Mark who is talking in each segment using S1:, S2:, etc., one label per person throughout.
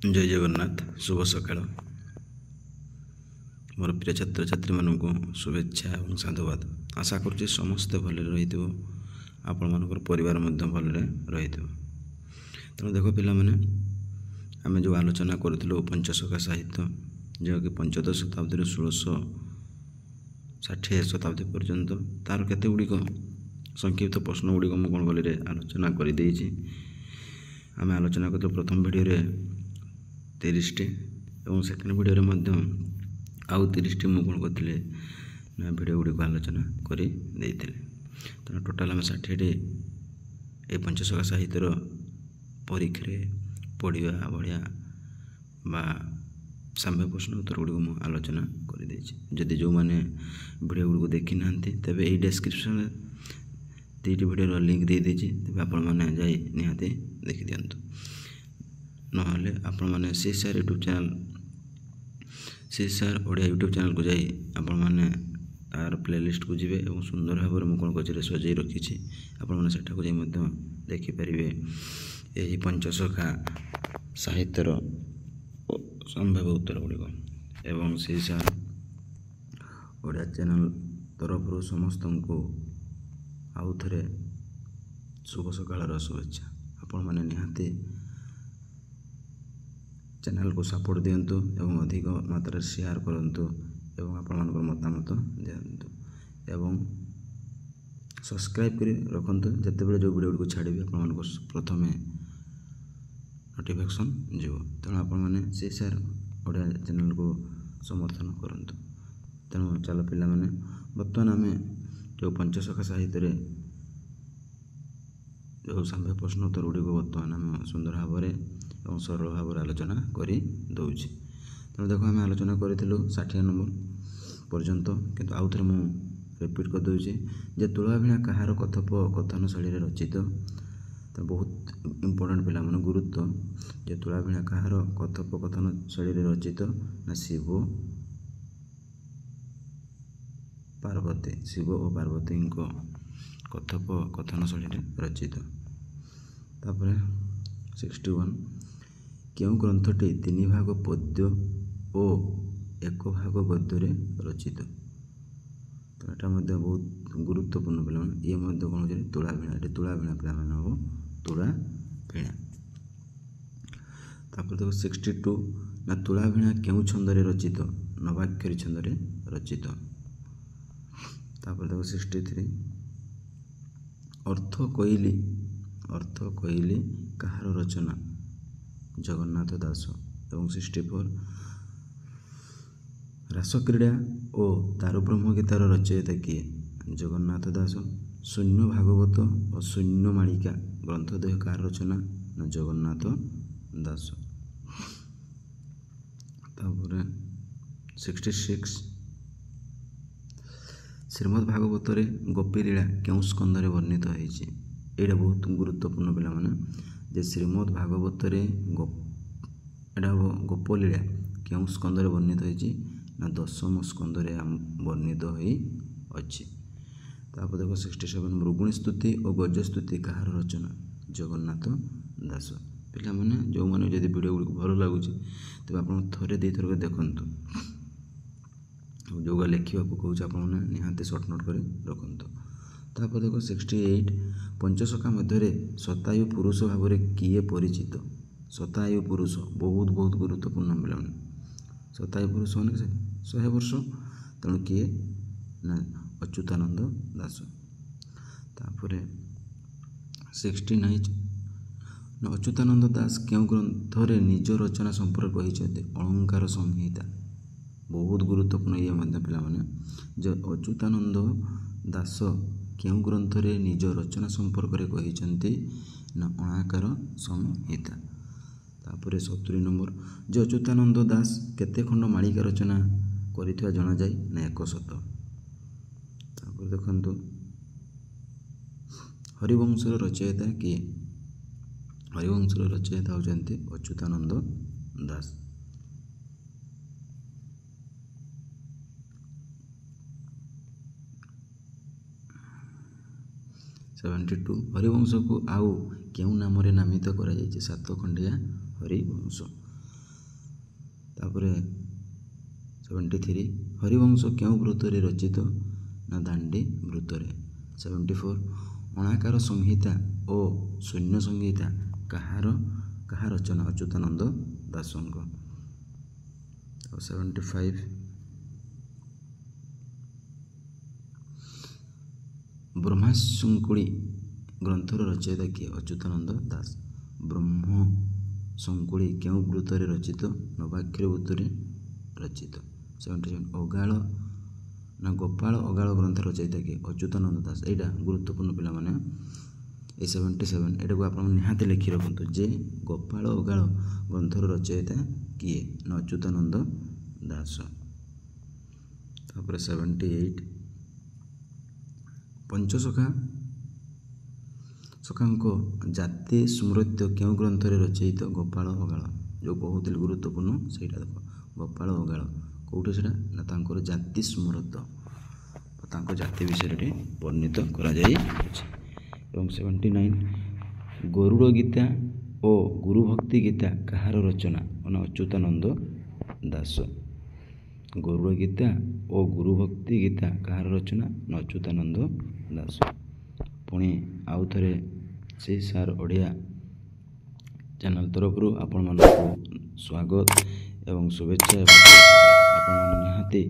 S1: जय जगन्नाथ शुभ सकाळ मोर प्रिय छात्र छात्री मानक शुभेच्छा और साधुवाद। आशा करुँचे समस्ते भल रही आपण मानकर परिवार भल रही। तेणु देख पिला आम जो आलोचना करूँ पंचशखा साहित्य जहाँकि पंचदश शताब्दी 1660 शताब्दी पर्यंत तार केते गुड़िक संक्षिप्त प्रश्न गुड़िक मुझे कौन गली आलोचना कर आम आलोचना कर प्रथम भिडियो 30 टी और सेकेंड भिडियो आउ 30 टी मुझे कौन करी ना भिडियो गुड़िक आलोचना कर तेना टोटाल आम 60 टी ये पंचशखा साहित्यर परीक्षा पढ़ा बढ़िया बा साम्य प्रश्न उत्तर गुड़िक मुझे आलोचना करदी जो मैंने भिडियो गुड़िक देखी ना तेज ये डिस्क्रिप्शन दुईटी भिडियो लिंक दे देती तेज आपण मैंने जाई निहाती देखी दिंतु नहले आपण मैंने CSR YouTube channel CSR Odia YouTube channel को जाई आपण मैंने तार प्लेलिस्ट को जीवे और सुंदर भाव में कौन कचरे सजाई रखी आपण मैंने सेठा को जाई देखिपारे यही पंचशखा साहित्यर संभाव्य उत्तर गुड़िक एवं सीएसआर ओडिया चैनल तरफ समस्त को आउ थे शुभ सकाळ शुभेच्छा। आपण मैंने निहाती चैनल को सपोर्ट दिंतु एवं अधिक मात्रा शेयर करंतु एवं आपण मानकर मतामत दिंतु एवं सब्सक्राइब कर रखंतु जितेबाला जो वीडियो को छाड़ी आपण मानक प्रथमे नोटिफिकेशन जीव तेणु आपण मैंने सीएसआर ओडिया चैनल को समर्थन करंतु। तेणु चलो पिला माने बर्तमान आम जो पंचशखा साहित्य जो साम्य प्रश्न उत्तर गुड़िक बर्तमान आम सुंदर भाव और सरल भाव आलोचना करी दौची। तेणु देख आम आलोचना करूँ 60 नंबर पर्यंत किंतु आउ थे मुझे रिपीट कर दूसरी जे तुलाभिणा कहार कथन शैली रचित तो बहुत इम्पोर्टेंट पिला मन गुरुत्व जे तुलाभिणा कहार कथोपकथन शैली रचित ना शिव और पार्वती कथोपकथन शैली रचित। तापर 61 क्यों ग्रंथटी 3 भाग पद्य और 1 भाग गद्य रचित तो यहाँ बहुत गुरुत्वपूर्ण पे ये कौन हो तुलाभिणा ये तुलाभिणा पे हम तुलाभिणा। तापर देखो 62 ना तुलाभिणा क्यों छंदरे रचित नवाक्षरी छंदरे रचित। तापर देखो 63 अर्थ कहली कहार रचना जगन्नाथ दास एवं 64 रासक्रीड़ा और दारुब्रह्म गीतार रचयिता किए जगन्नाथ दास। शून्य भागवत और शून्य मालिका ग्रंथदेह कार रचना ना जगन्नाथ दास। तापर 66 श्रीमद् भागवत गोपीलीला क्यों स्कंदरे वर्णित होती यहाँ बहुत गुरुत्वपूर्ण पिला जे श्रीमद् भागवत गोपलीला क्यों स्कंदरे वर्णित होती ना 10म स्कंदरे वर्णित होती। तापर देखो 67 मृगुणी स्तुति और गजस्तुति कहार रचना जगन्नाथ दास। पिला माने जो मैंने जब वीडियो गुड़िक भल लगुच तेज आप थे दे थर देखूँ जोगा लिखा कहूँ आप निहाती सर्ट नोट कर रखु। तापर देखो 68 पंचशखा मध्य शतायु पुरुष भाव में किए परिचित शतायु पुरुष बहुत बहुत गुरुत्वपूर्ण मिला शतायु पुरुष मैंने 100 वर्ष तेणु किए ना अच्युतानंद दास। तापर 69 अच्युतानंद दास क्यों ग्रंथ निज रचना संपर्क कहते अलंकार संहिता बहुत गुरुत्वपूर्ण ये पिला जो अच्युतानंद दास क्यों ग्रंथ निज रचना संपर्क कहते ना अलंकार संहिता। तापर 70 नंबर जो अच्युतानंद दास केते खंड मालिका रचना करिथवा जना जाय ना 100। तापर देखंतु हरिवंशर रचयिता किए हरिवंशर रचयिता होचंती अच्युतानंद दास। 72 हरिवंश को आउ क्यों नाम नामित कर 7 खंडिया हरिवंश। ତାପରେ 73 ହରିବଂଶ କେଉଁ ବୃତ୍ତରେ ରଚିତ ନା ଦାଣ୍ଡି ବୃତ୍ତରେ। 74 ଅଣାକାର ସଂହିତା ଓ ଶୂନ୍ୟ ସଂହିତା କାହା ରଚନା ଅଚ୍ୟୁତାନନ୍ଦ ଦାସଙ୍କ। 75 ବ୍ରହ୍ମସଙ୍କୁଳି ଗ୍ରନ୍ଥର ରଚୟିତା କିଏ ଅଚ୍ୟୁତାନନ୍ଦ ଦାସ। ବ୍ରହ୍ମସଙ୍କୁଳି କେଉଁ ବୃତ୍ତରେ ରଚିତ ନବାକ୍ଷର ବୃତ୍ତରେ ରଚିତ। 77 ଅଗାଳ ନା ଗୋପାଳ ଅଗାଳ ଗ୍ରନ୍ଥର ରଚୟିତା କିଏ ଅଚ୍ୟୁତାନନ୍ଦ ଦାସ। ଏଇଟା ଗୁରୁତ୍ୱପୂର୍ଣ୍ଣ ପିଲାମାନେ। ଏ 77 ଏଟାକୁ ଆପଣ ନିହାତି ଲେଖି ରଖନ୍ତୁ ଯେ ଗୋପାଳ ଅଗାଳ ଗ୍ରନ୍ଥର ରଚୟିତା କିଏ ନା ଅଚ୍ୟୁତାନନ୍ଦ ଦାସ। ତାପରେ 78 ପଞ୍ଚସଖାଙ୍କ ଜାତି ସ୍ମୃତ୍ୟ କେଉଁ ଗ୍ରନ୍ଥରେ ରଚୟିତ ଗୋପାଳ ଅଗାଳ। ଯେଉଁ କହୁଥିଲି ଗୁରୁତ୍ୱପୂର୍ଣ୍ଣ ସେଇଟା ଦେଖ ଗୋପାଳ ଅଗାଳ କେଉଁଠି ସେଇଟା ନା ତାଙ୍କର ଜାତି ସ୍ମୃତ ତାଙ୍କ ଜାତି ବିଷୟରେ ବର୍ଣ୍ଣିତ କରାଯାଇଅଛି। ଏବଂ 79 ଗରୁଡ଼ ଗୀତା ଓ ଗୁରୁଭକ୍ତି ଗୀତା କାହାର ରଚନା ନା ଅଚ୍ୟୁତାନନ୍ଦ ଦାସ। ଗରୁଡ଼ ଗୀତା ଓ ଗୁରୁଭକ୍ତି ଗୀତା କାହାର ରଚନା ନା ଅଚ୍ୟୁତାନନ୍ଦ ଦାସ। ପୁଣି ଆଉ ଥରେ ସେଇ ସାର୍ ଓଡ଼ିଆ ଚ୍ୟାନେଲ୍ ତରଫରୁ ଆପଣମାନଙ୍କୁ ସ୍ୱାଗତ ଏବଂ ଶୁଭେଚ୍ଛା। ଆପଣମାନେ ନିହାତି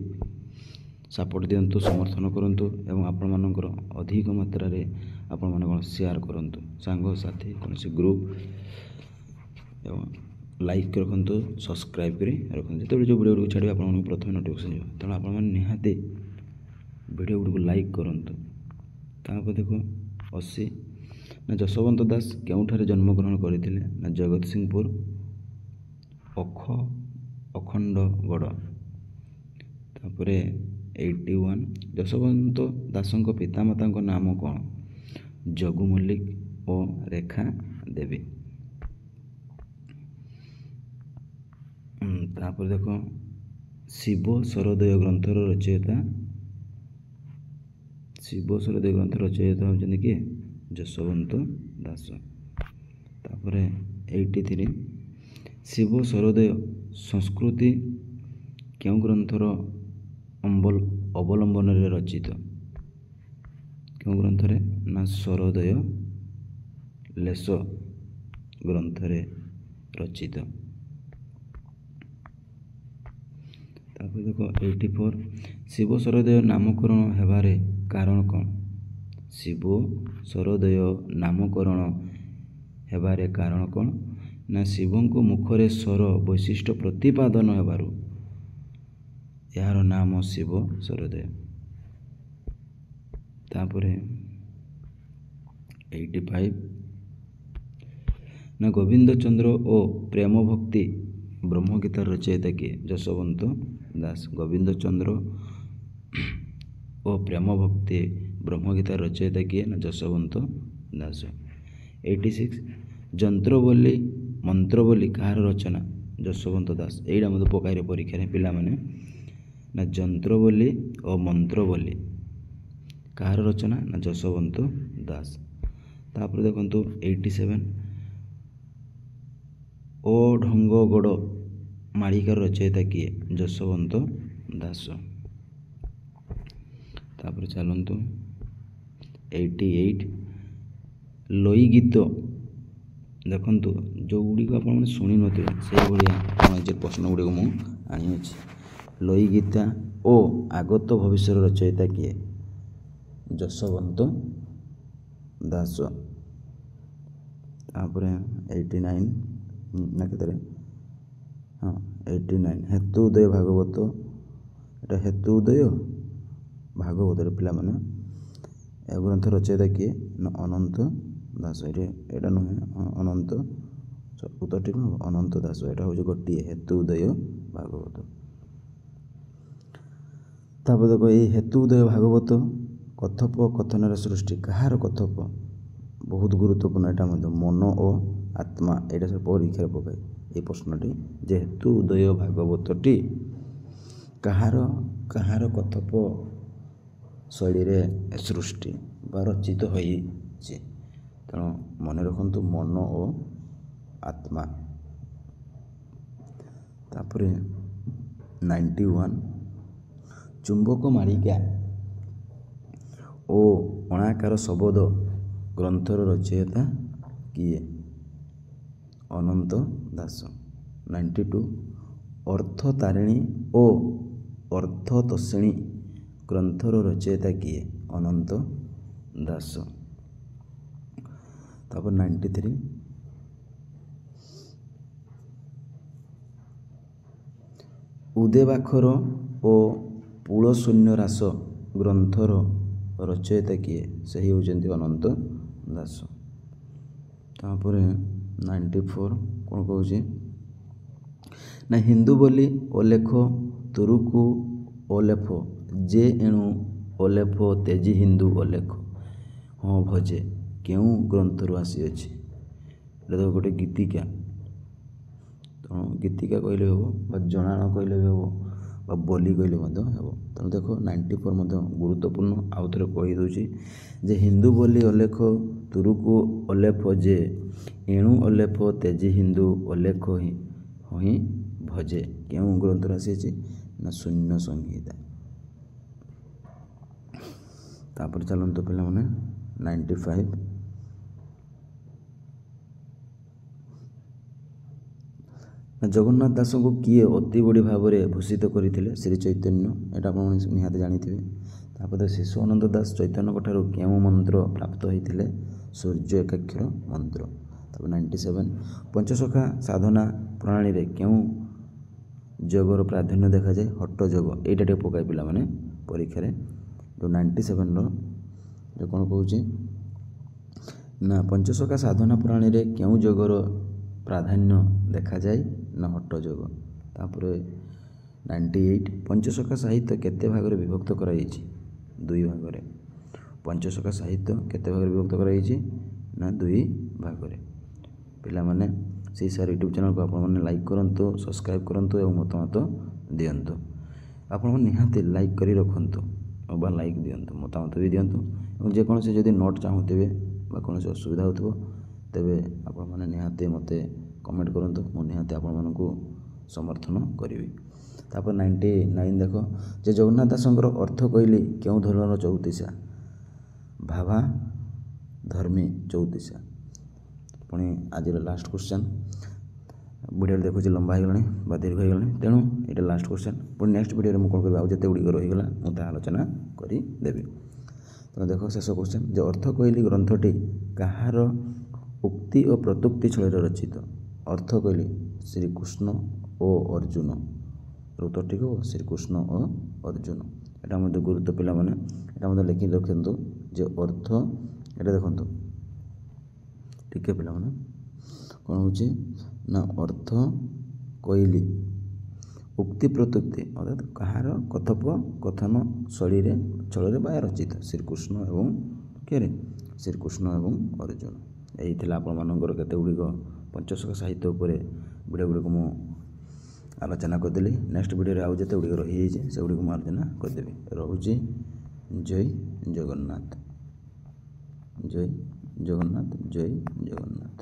S1: ସପୋର୍ଟ ଦିଅନ୍ତୁ, ସମର୍ଥନ କରନ୍ତୁ ଏବଂ ଆପଣମାନଙ୍କର ଅଧିକ ମାତ୍ରାରେ ଆପଣମାନେ କ'ଣ ସେୟାର କରନ୍ତୁ ସାଙ୍ଗସାଥି କୌଣସି ଗ୍ରୁପ୍ ଏବଂ ଲାଇକ୍ ରଖନ୍ତୁ, ସବସ୍କ୍ରାଇବ୍ କରି ରଖନ୍ତୁ। ଯେତେବେଳେ ଯେଉଁ ଭିଡ଼ିଓ ଗୁଡ଼ିକୁ ଛାଡ଼ିବେ ଆପଣମାନଙ୍କୁ ପ୍ରଥମେ ନୋଟିଫିକେସନ୍ ଯିବ। ତେଣୁ ଆପଣମାନେ ନିହାତି ଭିଡ଼ିଓ ଗୁଡ଼ିକୁ ଲାଇକ୍ କରନ୍ତୁ। ତାପରେ ଦେଖ 80 ନା ଯଶୋବନ୍ତ ଦାସ କେଉଁଠାରେ ଜନ୍ମଗ୍ରହଣ କରିଥିଲେ ନା ଜଗତସିଂହପୁର ଅଖଣ୍ଡଗଡ଼। ତାପରେ 81 ଯଶୋବନ୍ତ ଦାସଙ୍କ ପିତାମାତାଙ୍କ ନାମ କ'ଣ ଜଗୁ ମଲ୍ଲିକ ଓ ରେଖା ଦେବୀ। ତାପରେ ଦେଖ ଶିବ ସରୋଦୟ ଗ୍ରନ୍ଥର ରଚୟିତା ହେଉଛନ୍ତି କିଏ ଯଶୋବନ୍ତ ଦାସ। ତାପରେ 83 ଶିବ ସରୋଦୟ ସଂସ୍କୃତି କେଉଁ ଗ୍ରନ୍ଥର ଅବଲମ୍ବନରେ ରଚିତ। କେଉଁ ଗ୍ରନ୍ଥରେ ନା ସରୋଦୟ ଲେଶ ଗ୍ରନ୍ଥରେ ରଚିତ। ତାପରେ ଦେଖ 84 ଶିବ ସରୋଦୟ ନାମକରଣ ହେବାର କାରଣ କ'ଣ। ଶିବ ସରୋଦୟ ନାମକରଣ ହେବାର କାରଣ କ'ଣ ନା ଶିବଙ୍କ ମୁଖରେ ସ୍ୱର ବୈଶିଷ୍ଟ୍ୟ ପ୍ରତିପାଦନ ହେବାରୁ ଏହାର ନାମ ଶିବ ସରୋଦୟ। ତାପରେ 85 ନା ଗୋବିନ୍ଦ ଚନ୍ଦ୍ର ଓ ପ୍ରେମ ଭକ୍ତି ବ୍ରହ୍ମଗୀତାର ରଚୟିତା କିଏ ଯଶୋବନ୍ତ ଦାସ। ଗୋବିନ୍ଦ ଚନ୍ଦ୍ର ଓ ପ୍ରେମ ଭକ୍ତି ବ୍ରହ୍ମଗୀତାର ରଚୟିତା କିଏ ନା ଯଶୋବନ୍ତ ଦାସ। 86 ଯନ୍ତ୍ରବଲ୍ଲୀ ମନ୍ତ୍ରବଲ୍ଲୀ କାହାର ରଚନା ଯଶୋବନ୍ତ ଦାସ। ଏଇଟା ମଧ୍ୟ ପକାଇରେ ପରୀକ୍ଷାରେ ପିଲାମାନେ ନା ଯନ୍ତ୍ରବଲ୍ଲୀ ଓ ମନ୍ତ୍ରବଲ୍ଲୀ କାହାର ରଚନା ନା ଯଶୋବନ୍ତ ଦାସ। ତାପରେ ଦେଖନ୍ତୁ 87 ଓ ଢଙ୍ଗଗଡ଼ ମାଳିକାର ରଚୟିତା କିଏ ଯଶୋବନ୍ତ ଦାସ। ତାପରେ ଚାଲନ୍ତୁ 88 ଲୋଇ ଗୀତ ଦେଖନ୍ତୁ ଯେଉଁଗୁଡ଼ିକ ଆପଣମାନେ ଶୁଣିନଥିବେ ସେଇଭଳିଆ ପ୍ରଶ୍ନ ଗୁଡ଼ିକ ମୁଁ ଆଣିଅଛି। ଲୋଇ ଗୀତା ଓ ଆଗତ ଭବିଷ୍ୟର ରଚୟିତା କିଏ ଯଶୋବନ୍ତ ଦାସ। ତାପରେ 89 ନା କେତେରେ 89 ହେତୁ ଉଦୟ ଭାଗବତ। ଏଇଟା ହେତୁ ଉଦୟ ଭାଗବତରେ ପିଲାମାନେ ଏ ଗ୍ରନ୍ଥ ରଚୟିତା କିଏ ନା ଅନନ୍ତ ଦାସ। ଏଇଟା ନୁହେଁ ଅନନ୍ତ ଉତ୍ତର ଠିକ୍ ନୁହେଁ ଅନନ୍ତ ଦାସ। ଏଇଟା ହେଉଛି ଗୋଟିଏ ହେତୁ ଉଦୟ ଭାଗବତ। ତାପରେ ଦେଖ ଏଇ ହେତୁ ଉଦୟ ଭାଗବତ କଥୋପକଥନର ସୃଷ୍ଟି କାହାର କଥୋପ ବହୁତ ଗୁରୁତ୍ୱପୂର୍ଣ୍ଣ। ଏଇଟା ମଧ୍ୟ ମନ ଓ ଆତ୍ମା ଏଇଟା ସବୁ ପରୀକ୍ଷାରେ ପକାଏ এই ପ୍ରଶ୍ନଟି ଯେ ହେତୁ ଉଦୟ ଭାଗବତଟି କାହାର କଥୋପ ଶୈଳୀରେ ସୃଷ୍ଟି ବା ରଚିତ ହୋଇଛି। ତେଣୁ ମନେ ରଖନ୍ତୁ ମନ ଓ ଆତ୍ମା। ତାପରେ 91 ଚୁମ୍ବକ ମାଳିକା ଓ ଅଣାକାର ଶବଦ ଗ୍ରନ୍ଥର ରଚୟିତା କିଏ? ଅନନ୍ତ ଦାସ। 92 ଅର୍ଥତାରିଣୀ ଓ ଅର୍ଥତୋଷିଣୀ ଗ୍ରନ୍ଥର ରଚୟିତା କିଏ? ଅନନ୍ତ ଦାସ। ତାପରେ 93 ଉଦେବାଖର ଓ ପୁଳଶୂନ୍ୟରାସ ଗ୍ରନ୍ଥର ରଚୟିତା କିଏ? ସେହି ହେଉଛନ୍ତି ଅନନ୍ତ ଦାସ। ତାପରେ 94 କ'ଣ କହୁଛି ନା ହିନ୍ଦୁ ବୋଲି ଅଲେଖ ତୁରୁକୁ ଅଲେଫ ଯେ ଏଣୁ ଅଲେଫ ତେଜି ହିନ୍ଦୁ ଅଲେଖ ହଁ ଭଜେ କେଉଁ ଗ୍ରନ୍ଥରୁ ଆସିଅଛି? ଏଇଟା ତ ଗୋଟେ ଗୀତିକା, ତେଣୁ ଗୀତିକା କହିଲେ ହେବ ବା ଜଣାଣ କହିଲେ ବି ହେବ ବା ବୋଲି କହିଲେ ମଧ୍ୟ ହେବ। ତେଣୁ ଦେଖ 94 ମଧ୍ୟ ଗୁରୁତ୍ୱପୂର୍ଣ୍ଣ। ଆଉ ଥରେ କହିଦେଉଛି ଯେ ହିନ୍ଦୁ ବୋଲି ଅଲେଖ ତୁରୁକୁ ଅଲେଫ ଯେ ଏଣୁ ଅଲେଫ ତେଜି ହିନ୍ଦୁ ଅଲେଖ ହିଁ ଭଜେ କେଉଁ ଗ୍ରନ୍ଥରୁ ଆସିଅଛି? ନା ଶୂନ୍ୟ ସଂହିତା। ତାପରେ ଚାଲନ୍ତୁ ପିଲାମାନେ 95 ଜଗନ୍ନାଥ ଦାସଙ୍କୁ କିଏ ଅତି ବଡ଼ି ଭାବରେ ଭୂଷିତ କରିଥିଲେ? ଶ୍ରୀ ଚୈତନ୍ୟ। ଏଇଟା ଆପଣମାନେ ନିହାତି ଜାଣିଥିବେ। ତାପରେ ଶିଶୁ ଅନନ୍ତ ଦାସ ଚୈତନ୍ୟଙ୍କ ଠାରୁ କେଉଁ ମନ୍ତ୍ର ପ୍ରାପ୍ତ ହୋଇଥିଲେ? ସୂର୍ଯ୍ୟ ଏକାକ୍ଷର ମନ୍ତ୍ର। ତାପରେ 97 ପଞ୍ଚସଖା ସାଧନା ପ୍ରଣାଳୀରେ କେଉଁ ଯୋଗର ପ୍ରାଧାନ୍ୟ ଦେଖାଯାଏ? ହଟ୍ଟ ଯୋଗ। ଏଇଟା ଟିକେ ପକାଇ ପିଲାମାନେ ପରୀକ୍ଷାରେ। ଯେଉଁ 97ର ଯେଉଁ କ'ଣ କହୁଛି ନା ପଞ୍ଚସଖା ସାଧନା ପ୍ରଣାଳୀରେ କେଉଁ ଯୋଗର ପ୍ରାଧାନ୍ୟ ଦେଖାଯାଏ? ନା ହଟ୍ଟ ଯୋଗ। ତାପରେ 98 ପଞ୍ଚସଖା ସାହିତ୍ୟ କେତେ ଭାଗରେ ବିଭକ୍ତ କରାଯାଇଛି? 2 ଭାଗରେ। ପଞ୍ଚସଖା ସାହିତ୍ୟ କେତେ ଭାଗରେ ବିଭକ୍ତ କରାଯାଇଛି? ନା 2 ଭାଗରେ। ପିଲାମାନେ ସେଇ ସାର୍ ୟୁଟ୍ୟୁବ୍ ଚ୍ୟାନେଲ୍କୁ ଆପଣମାନେ ଲାଇକ୍ କରନ୍ତୁ, ସବସ୍କ୍ରାଇବ୍ କରନ୍ତୁ ଏବଂ ମତାମତ ଦିଅନ୍ତୁ। ଆପଣମାନେ ନିହାତି ଲାଇକ୍ କରି ରଖନ୍ତୁ ବା ଲାଇକ୍ ଦିଅନ୍ତୁ, ମତାମତ ବି ଦିଅନ୍ତୁ। ଏବଂ ଯେକୌଣସି ଯଦି ନୋଟ୍ ଚାହୁଁଥିବେ ବା କୌଣସି ଅସୁବିଧା ହେଉଥିବ ତେବେ ଆପଣମାନେ ନିହାତି ମୋତେ କମେଣ୍ଟ କରନ୍ତୁ। ମୁଁ ନିହାତି ଆପଣମାନଙ୍କୁ ସମର୍ଥନ କରିବି। ତାପରେ 99 ଦେଖ ଯେ ଜଗନ୍ନାଥ ଦାସଙ୍କର ଅର୍ଥ କହିଲି କେଉଁ ଧରଣର ଚଉତିଶା? ଭାବା ଧର୍ମୀ ଚଉତିଶା। ପୁଣି ଆଜିର ଲାଷ୍ଟ କ୍ୱେଶ୍ଚନ୍। ଭିଡ଼ିଓରେ ଦେଖୁଛି ଲମ୍ବା ହେଇଗଲାଣି ବା ଦୀର୍ଘ ହେଇଗଲାଣି, ତେଣୁ ଏଇଟା ଲାଷ୍ଟ କ୍ୱେଶ୍ଚନ୍। ପୁଣି ନେକ୍ସଟ ଭିଡ଼ିଓରେ ମୁଁ କ'ଣ କରିବି ଆଉ ଯେତେ ଗୁଡ଼ିକ ରହିଗଲା ମୁଁ ତାହା ଆଲୋଚନା କରିଦେବି। ତେଣୁ ଦେଖ ଶେଷ କ୍ୱେଶ୍ଚନ୍ ଯେ ଅର୍ଥ କହିଲି ଗ୍ରନ୍ଥଟି କାହାର ଉକ୍ତି ଓ ପ୍ରତ୍ୟୁକ୍ତି ଛଳରେ ରଚିତ? ଅର୍ଥ କହିଲି ଶ୍ରୀକୃଷ୍ଣ ଓ ଅର୍ଜୁନ। ଉତ୍ତର ଠିକ ହେବ ଶ୍ରୀକୃଷ୍ଣ ଓ ଅର୍ଜୁନ। ଏଇଟା ମଧ୍ୟ ଗୁରୁତ୍ୱ ପିଲାମାନେ, ଏଇଟା ମଧ୍ୟ ଲେଖି ରଖନ୍ତୁ ଯେ ଅର୍ଥ ଏଇଟା ଦେଖନ୍ତୁ ଟିକେ ପିଲାମାନେ କ'ଣ ହେଉଛି ନା ଅର୍ଥ କହିଲି ଉକ୍ତି ପ୍ରତ୍ୟୁକ୍ତି ଅର୍ଥାତ୍ କାହାର କଥୋପକଥନ ଶୈଳୀରେ ଛଳରେ ବା ରଚିତ? ଶ୍ରୀକୃଷ୍ଣ ଏବଂ କିଏରେ? ଶ୍ରୀକୃଷ୍ଣ ଏବଂ ଅର୍ଜୁନ। ଏହି ଥିଲା ଆପଣମାନଙ୍କର କେତେ ଗୁଡ଼ିକ ପଞ୍ଚସଖା ସାହିତ୍ୟ ଉପରେ ଭିଡ଼ିଓ ଗୁଡ଼ିକ ମୁଁ ଆଲୋଚନା କରିଦେଲି। ନେକ୍ସଟ ଭିଡ଼ିଓରେ ଆଉ ଯେତେ ଗୁଡ଼ିକ ରହିଯାଇଛି ସେଗୁଡ଼ିକୁ ମୁଁ ଆଲୋଚନା କରିଦେବି। ରହୁଛି ଜୟ ଜଗନ୍ନାଥ। ଜୟ ଜଗନ୍ନାଥ। ଜୟ ଜଗନ୍ନାଥ।